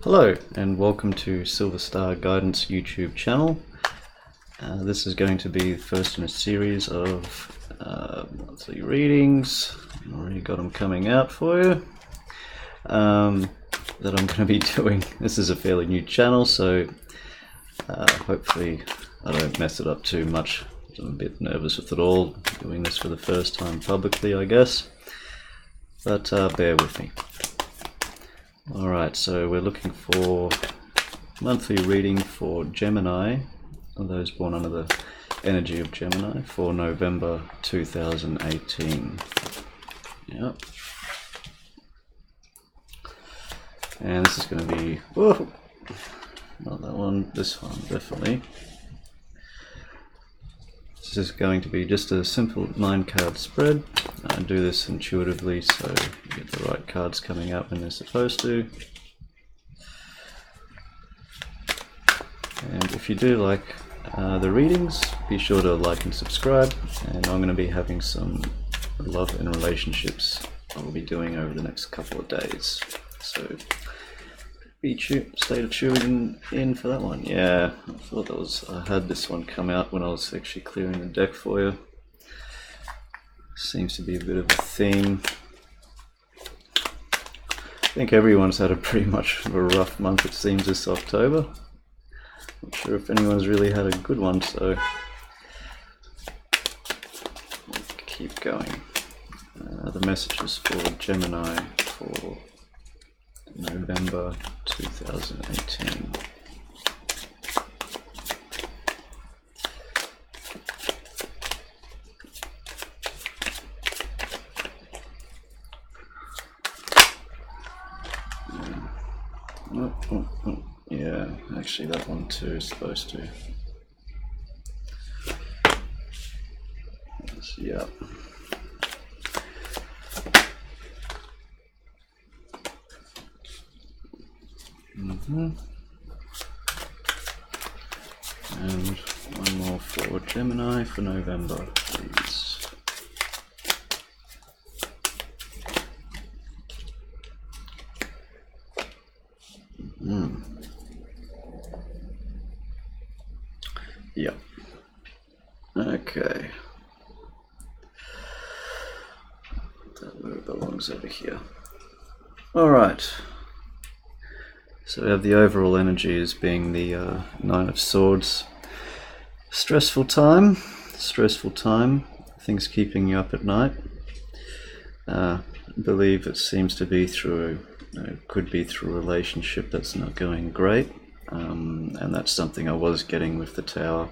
Hello and welcome to Silver Star Guidance YouTube channel. This is going to be the first in a series of monthly readings. I've already got them coming out for you that I'm going to be doing. This is a fairly new channel, so hopefully I don't mess it up too much. I'm a bit nervous with it all, doing this for the first time publicly, I guess, but bear with me. Alright, so we're looking for monthly reading for Gemini, those born under the energy of Gemini, for November 2018. Yep. And this is going to be, whoa, not that one, this one definitely. This is going to be just a simple 9-card spread. I do this intuitively so you get the right cards coming out when they're supposed to. And if you do like the readings, be sure to like and subscribe. And I'm going to be having some love and relationships I will be doing over the next couple of days. So stay tuned in for that one. Yeah, I thought that was, I had this one come out when I was actually clearing the deck for you. Seems to be a bit of a theme. I think everyone's had a pretty much of a rough month, it seems, this October. Not sure if anyone's really had a good one, so let's keep going. The messages for Gemini for November 2018. Yeah, actually that one too is supposed to. Yeah. And one more for Gemini for November, please. Yeah. Okay. That where it belongs over here. All right. So we have the overall energy as being the Nine of Swords. Stressful time, things keeping you up at night. I believe it seems to be through, could be through a relationship that's not going great. And that's something I was getting with the Tower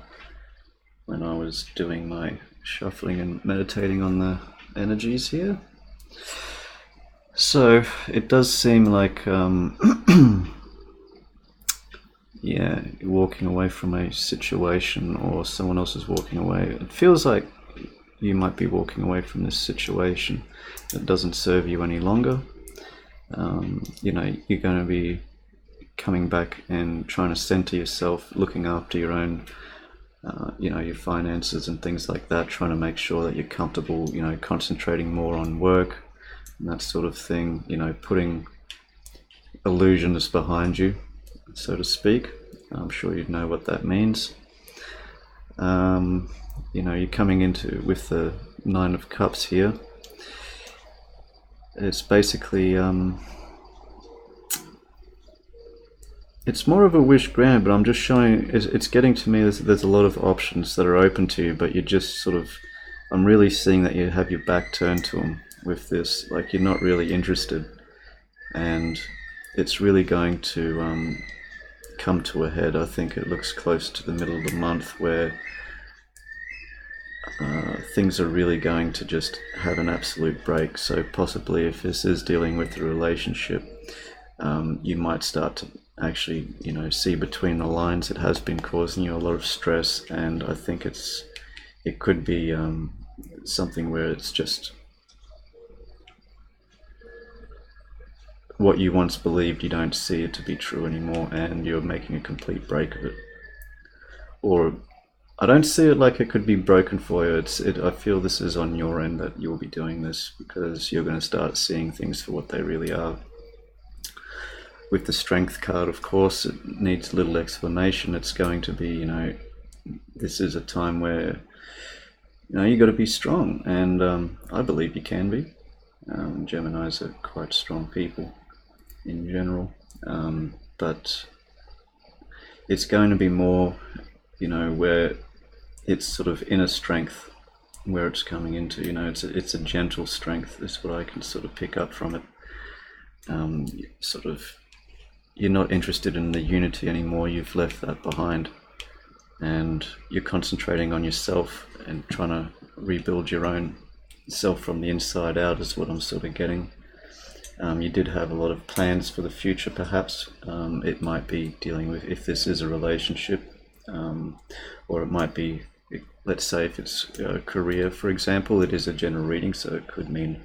when I was doing my shuffling and meditating on the energies here. So it does seem like yeah, you're walking away from a situation, or someone else is walking away. It feels like you might be walking away from this situation that doesn't serve you any longer. You know, you're going to be coming back and trying to center yourself, looking after your own, you know, your finances and things like that, trying to make sure that you're comfortable, you know, concentrating more on work and that sort of thing, you know, putting illusions behind you, so to speak. I'm sure you know what that means. You know, you're coming into with the Nine of Cups here. It's basically it's more of a wish granted, but I'm just showing it's getting to me there's a lot of options that are open to you, but you're just sort of, I'm really seeing that you have your back turned to them with this, like you're not really interested, and it's really going to come to a head. I think it looks close to the middle of the month where things are really going to just have an absolute break. So possibly if this is dealing with a relationship, you might start to actually, you know, see between the lines. It has been causing you a lot of stress, and I think it could be something where it's just what you once believed, you don't see it to be true anymore, and you're making a complete break of it. Or I don't see it like it could be broken for you. I feel this is on your end, that you'll be doing this because you're going to start seeing things for what they really are. with the strength card, of course, it needs little explanation. It's going to be, this is a time where, you got to be strong, and I believe you can be. Geminis are quite strong people in general, but it's going to be more, where it's sort of inner strength, where it's coming into. It's a gentle strength. Is what I can sort of pick up from it. You're not interested in the unity anymore. You've left that behind, and you're concentrating on yourself and trying to rebuild your own self from the inside out, is what I'm sort of getting. You did have a lot of plans for the future, perhaps. It might be dealing with, if this is a relationship, or it might be, let's say if it's a career, for example. It is a general reading, so it could mean,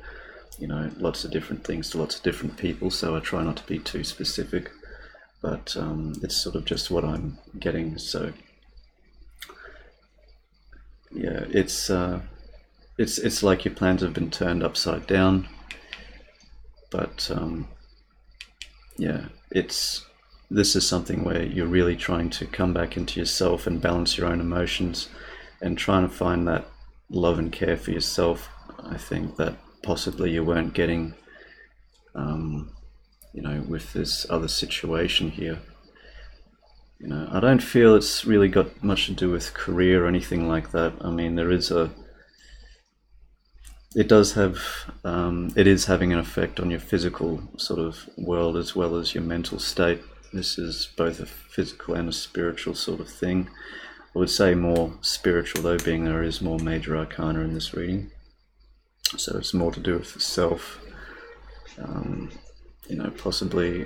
lots of different things to lots of different people, so I try not to be too specific, but it's sort of just what I'm getting. So yeah, it's like your plans have been turned upside down, but yeah, this is something where you're really trying to come back into yourself and balance your own emotions and trying to find that love and care for yourself. I think that possibly you weren't getting, with this other situation here. I don't feel it's really got much to do with career or anything like that. I mean, it is having an effect on your physical sort of world as well as your mental state. This is both a physical and a spiritual sort of thing. I would say more spiritual, though, being there is more major arcana in this reading. So it's more to do with the self. Possibly,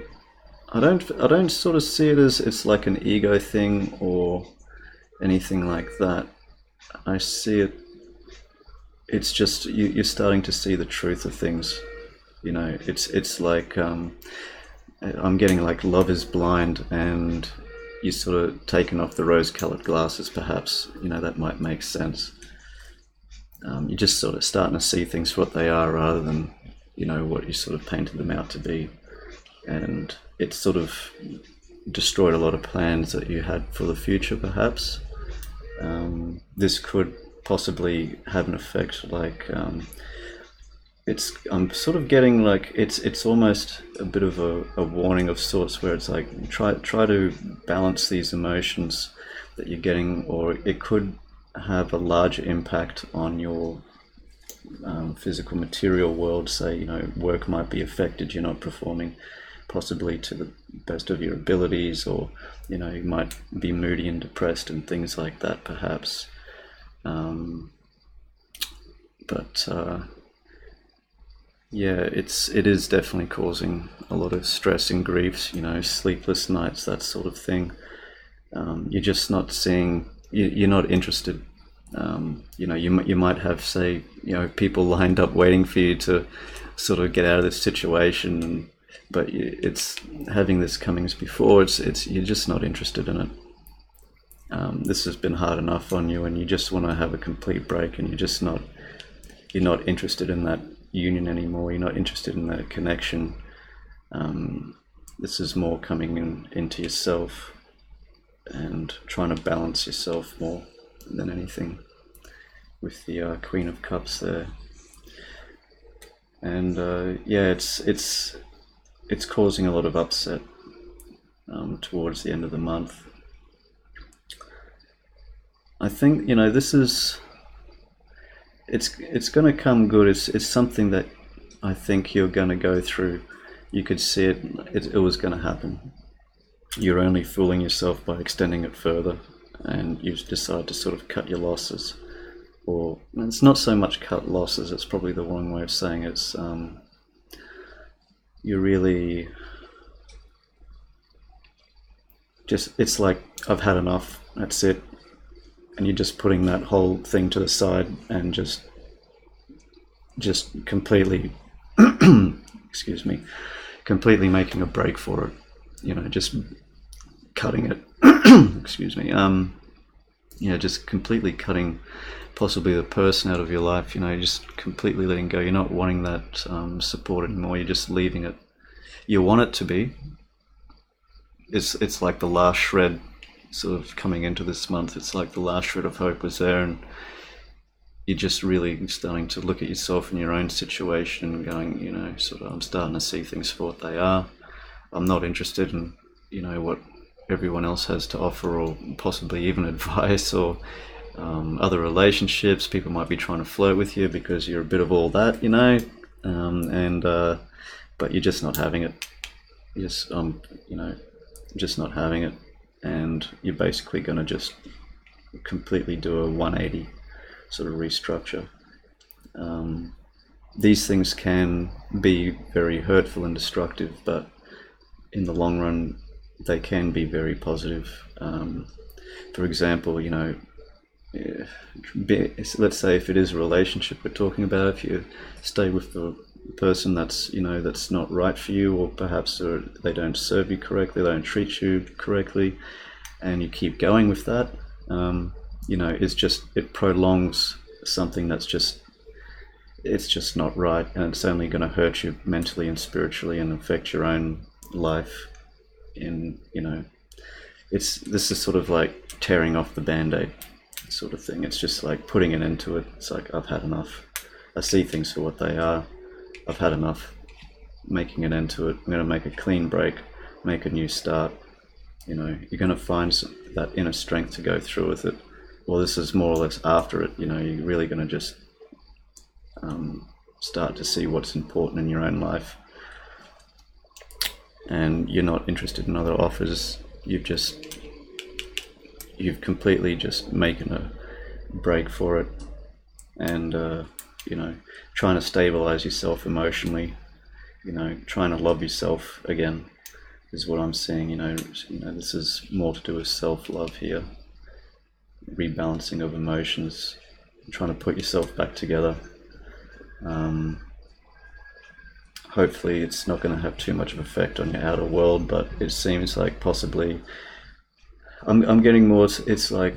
I don't sort of see it as it's like an ego thing or anything like that. I see it's just you're starting to see the truth of things. It's like I'm getting like love is blind, and you're sort of taking off the rose-colored glasses, perhaps. That might make sense. You're just sort of starting to see things for what they are, rather than what you sort of painted them out to be. And it's sort of destroyed a lot of plans that you had for the future, perhaps. This could possibly have an effect like I'm sort of getting like it's almost a bit of a warning of sorts, where it's like try to balance these emotions that you're getting, or it could have a larger impact on your physical material world. Say, work might be affected. You're not performing possibly to the best of your abilities, or you might be moody and depressed and things like that, perhaps. Yeah, it is definitely causing a lot of stress and griefs, sleepless nights, that sort of thing. You're just not seeing, you're not interested. You might have, say, people lined up waiting for you to sort of get out of this situation, but it's having this comings before. It's you're just not interested in it. This has been hard enough on you, and you just want to have a complete break, and you're not interested in that union anymore. You're not interested in that connection. This is more coming into yourself and trying to balance yourself more than anything, with the Queen of Cups there. And yeah, it's causing a lot of upset towards the end of the month. I think this is it's going to come good. It's something that I think you're going to go through. You could see it was going to happen. You're only fooling yourself by extending it further, and you decide to sort of cut your losses. Or it's not so much cut losses, it's probably the wrong way of saying it. It's you're really just, it's like, I've had enough, that's it. And you're just putting that whole thing to the side and just completely excuse me, completely making a break for it, just cutting it excuse me, just completely cutting possibly the person out of your life, just completely letting go. You're not wanting that support anymore, you're just leaving it. You want it to be, it's like the last shred sort of coming into this month. It's like the last shred of hope was there, and you're just really starting to look at yourself and your own situation and going, you know, sort of, I'm starting to see things for what they are. I'm not interested in, you know, what everyone else has to offer, or possibly even advice, or other relationships. People might be trying to flirt with you because you're a bit of all that, you know, but you're just not having it. Yes, you know, just not having it, and you're basically going to just completely do a 180 sort of restructure. These things can be very hurtful and destructive, but in the long run, they can be very positive. For example, you know, let's say if it is a relationship we're talking about, if you stay with the person that's, you know, that's not right for you, or perhaps they don't serve you correctly, they don't treat you correctly, and you keep going with that, you know, it prolongs something that's it's just not right, and it's only going to hurt you mentally and spiritually and affect your own life. In, you know, this is sort of like tearing off the band-aid sort of thing. It's just like putting an end to it. It's like, I've had enough. I see things for what they are. I've had enough. Making an end to it. I'm going to make a clean break, make a new start. You know, you're going to find that inner strength to go through with it. Well, this is more or less after it. You know, you're really going to just start to see what's important in your own life, and you're not interested in other offers. You've completely just making a break for it, and you know, trying to stabilize yourself emotionally, you know, trying to love yourself again is what I'm seeing. You know, this is more to do with self-love here, rebalancing of emotions, trying to put yourself back together. Hopefully it's not going to have too much of effect on your outer world, but it seems like possibly I'm getting more, it's like,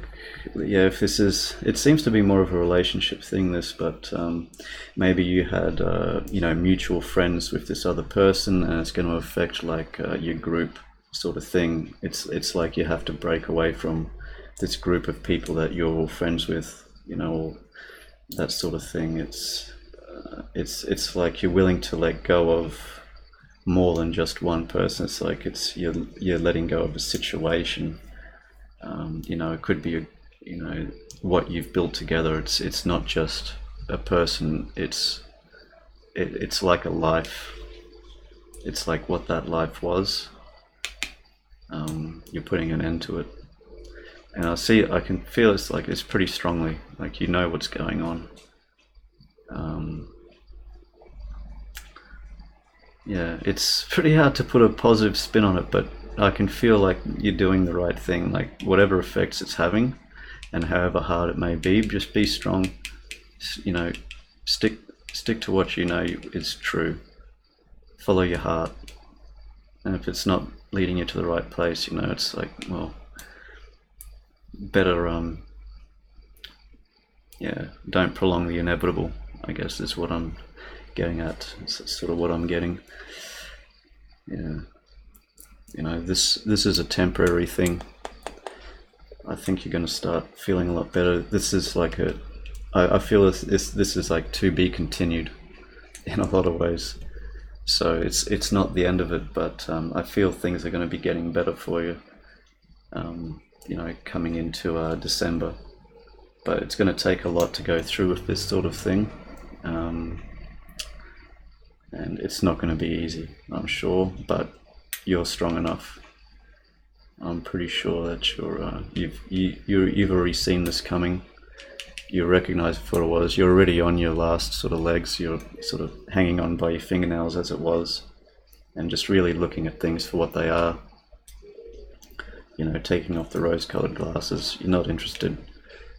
yeah, if this is, it seems to be more of a relationship thing, this, but maybe you had, you know, mutual friends with this other person, and it's going to affect like your group sort of thing. It's like you have to break away from this group of people that you're all friends with, you know, that sort of thing. It's like you're willing to let go of more than just one person. It's like you're letting go of a situation. You know, it could be, you know, what you've built together. It's not just a person. It's like a life. It's like what that life was. You're putting an end to it, and I can feel it's pretty strongly. Like, you know what's going on. Yeah, it's pretty hard to put a positive spin on it, but I can feel like you're doing the right thing. Like, whatever effects it's having, and however hard it may be, just be strong. You know, stick to what you know is true. Follow your heart, and if it's not leading you to the right place, you know, it's like, well, better yeah, don't prolong the inevitable, I guess is what I'm getting at. It's sort of what I'm getting. Yeah, you know, this is a temporary thing. I think you're going to start feeling a lot better. This is like I feel this is like to be continued in a lot of ways. So it's not the end of it, but I feel things are going to be getting better for you. You know, coming into December, but it's going to take a lot to go through with this sort of thing. And it's not going to be easy, I'm sure, but you're strong enough. I'm pretty sure that you've already seen this coming. You recognize what it was. You're already on your last sort of legs. You're sort of hanging on by your fingernails, as it was, and just really looking at things for what they are. You know, taking off the rose-colored glasses. You're not interested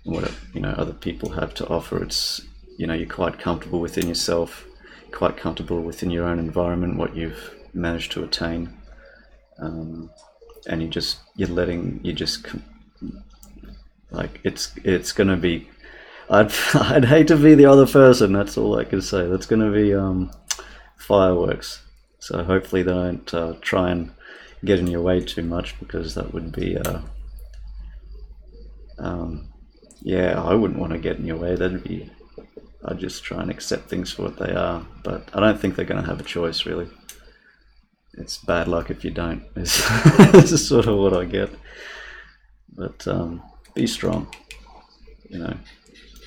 in what, you know, other people have to offer. It's, you know, you're quite comfortable within yourself, quite comfortable within your own environment, what you've managed to attain, and like, it's gonna be, I'd hate to be the other person, that's all I can say. That's gonna be fireworks. So hopefully they don't try and get in your way too much, because that would be yeah, I wouldn't want to get in your way. I'd just try and accept things for what they are, but I don't think they're going to have a choice, really. It's bad luck if you don't, is sort of what I get. But be strong, you know,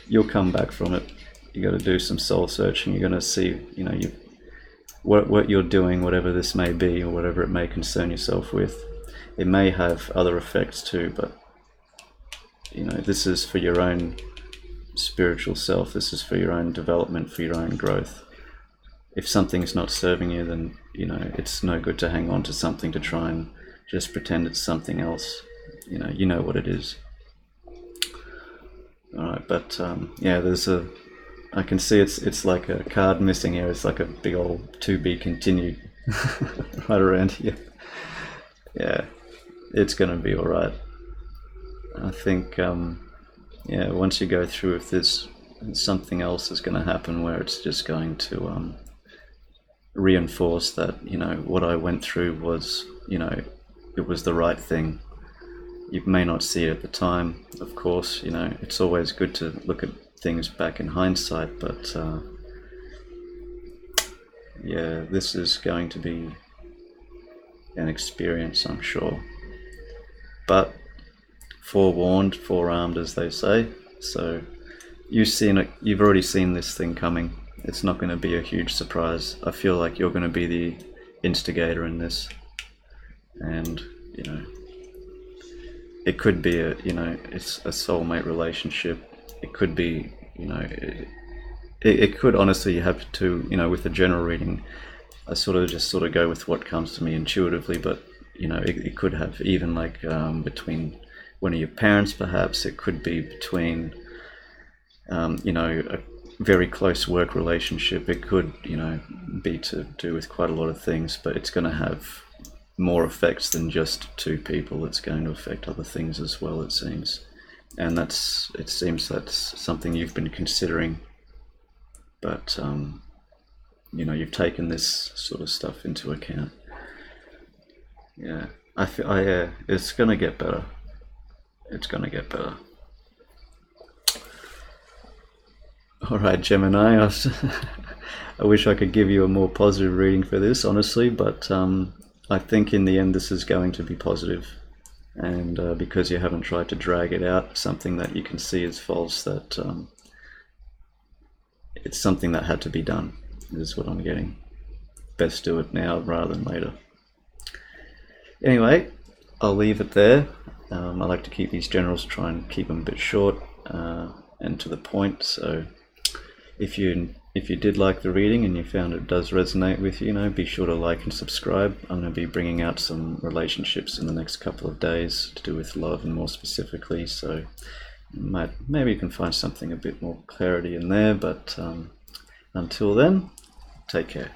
you'll come back from it. You got to do some soul searching. You're going to see, you know, what you're doing, whatever this may be, or whatever it may concern yourself with. It may have other effects too, but you know, this is for your own spiritual self. This is for your own development, for your own growth. If something's not serving you, then you know it's no good to hang on to something to try and just pretend it's something else. You know what it is. All right, but yeah, I can see it's like a card missing here. It's like a big old to be continued right around here. Yeah, it's gonna be all right. I think yeah, once you go through with this, something else is going to happen where it's just going to reinforce that, you know, what I went through was, you know, it was the right thing. You may not see it at the time, of course. You know, it's always good to look at things back in hindsight, but yeah, this is going to be an experience, I'm sure. But forewarned, forearmed, as they say. So you've already seen this thing coming. It's not going to be a huge surprise. I feel like you're going to be the instigator in this, and you know, it could be it's a soulmate relationship. It could be, you know, it could honestly have to, you know, with the general reading, I sort of go with what comes to me intuitively, but you know, it could have even like between one of your parents, perhaps. It could be between you know, a very close work relationship. It could, you know, be to do with quite a lot of things, but it's going to have more effects than just two people. It's going to affect other things as well, it seems. And it seems that's something you've been considering, but you know, you've taken this sort of stuff into account. Yeah, it's going to get better. It's going to get better. All right, Gemini, I wish I could give you a more positive reading for this, honestly, but I think in the end this is going to be positive. And because you haven't tried to drag it out, something that you can see is false, that it's something that had to be done, is what I'm getting. Best do it now rather than later. Anyway, I'll leave it there. I like to keep these generals, try and keep them a bit short and to the point. So if you did like the reading and you found it does resonate with you, you know, be sure to like and subscribe. I'm going to be bringing out some relationships in the next couple of days to do with love, and more specifically. So maybe you can find something a bit more clarity in there. But until then, take care.